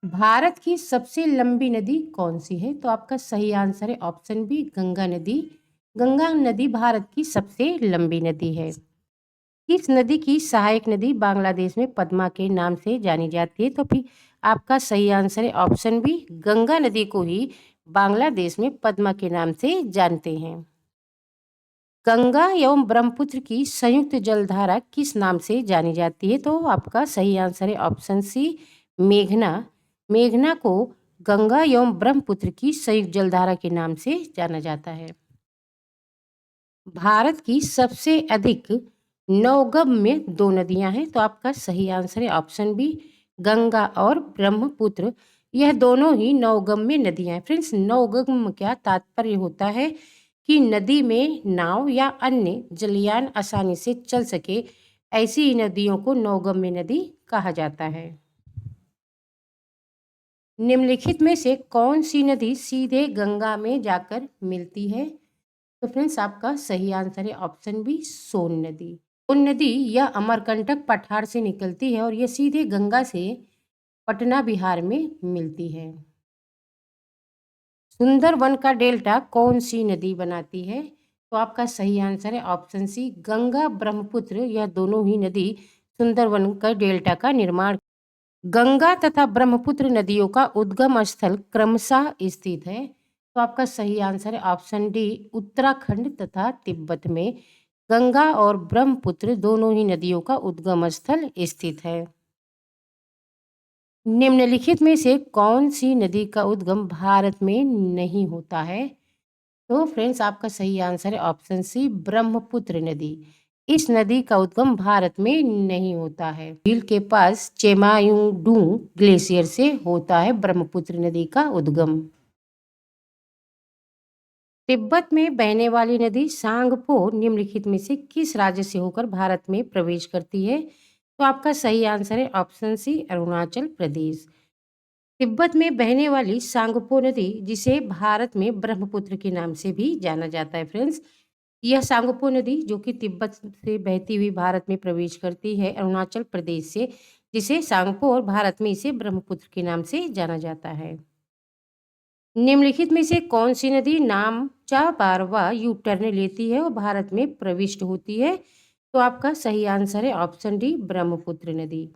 भारत की सबसे लंबी नदी कौन सी है? तो आपका सही आंसर है ऑप्शन बी, गंगा नदी। गंगा नदी भारत की सबसे लंबी नदी है। इस नदी की सहायक नदी बांग्लादेश में पद्मा के नाम से जानी जाती है। तो फिर आपका सही आंसर है ऑप्शन बी, गंगा नदी को ही बांग्लादेश में पद्मा के नाम से जानते हैं। गंगा एवं ब्रह्मपुत्र की संयुक्त जलधारा किस नाम से जानी जाती है? तो आपका सही आंसर है ऑप्शन सी, मेघना। मेघना को गंगा एवं ब्रह्मपुत्र की संयुक्त जलधारा के नाम से जाना जाता है। भारत की सबसे अधिक नौगम्य दो नदियां हैं। तो आपका सही आंसर है ऑप्शन बी, गंगा और ब्रह्मपुत्र। यह दोनों ही नौगम्य नदियां हैं। फ्रेंड्स, नौगम्य क्या तात्पर्य होता है कि नदी में नाव या अन्य जलयान आसानी से चल सके, ऐसी ही नदियों को नौगम्य नदी कहा जाता है। निम्नलिखित में से कौन सी नदी सीधे गंगा में जाकर मिलती है? तो फ्रेंड्स, आपका सही आंसर है ऑप्शन बी, सोन नदी। सोन नदी यह अमरकंटक पठार से निकलती है और यह सीधे गंगा से पटना बिहार में मिलती है। सुंदरवन का डेल्टा कौन सी नदी बनाती है? तो आपका सही आंसर है ऑप्शन सी, गंगा ब्रह्मपुत्र। यह दोनों ही नदी सुंदरवन का डेल्टा का निर्माण। गंगा तथा ब्रह्मपुत्र नदियों का उद्गम स्थल क्रमशः स्थित है। तो आपका सही आंसर है ऑप्शन डी, उत्तराखंड तथा तिब्बत में गंगा और ब्रह्मपुत्र दोनों ही नदियों का उद्गम स्थल स्थित है। निम्नलिखित में से कौन सी नदी का उद्गम भारत में नहीं होता है? तो फ्रेंड्स, आपका सही आंसर है ऑप्शन सी, ब्रह्मपुत्र नदी। इस नदी का उद्गम भारत में नहीं होता है। झील के पास चेमायुडू ग्लेशियर से होता है ब्रह्मपुत्र नदी का उद्गम। तिब्बत में बहने वाली नदी सांगपो निम्नलिखित में से किस राज्य से होकर भारत में प्रवेश करती है? तो आपका सही आंसर है ऑप्शन सी, अरुणाचल प्रदेश। तिब्बत में बहने वाली सांगपो नदी, जिसे भारत में ब्रह्मपुत्र के नाम से भी जाना जाता है फ्रेंड्स, यह सांगपो नदी जो कि तिब्बत से बहती हुई भारत में प्रवेश करती है अरुणाचल प्रदेश से, जिसे सांगपो, और भारत में इसे ब्रह्मपुत्र के नाम से जाना जाता है। निम्नलिखित में से कौन सी नदी नामचा बारवा यू टर्न लेती है और भारत में प्रविष्ट होती है? तो आपका सही आंसर है ऑप्शन डी, ब्रह्मपुत्र नदी।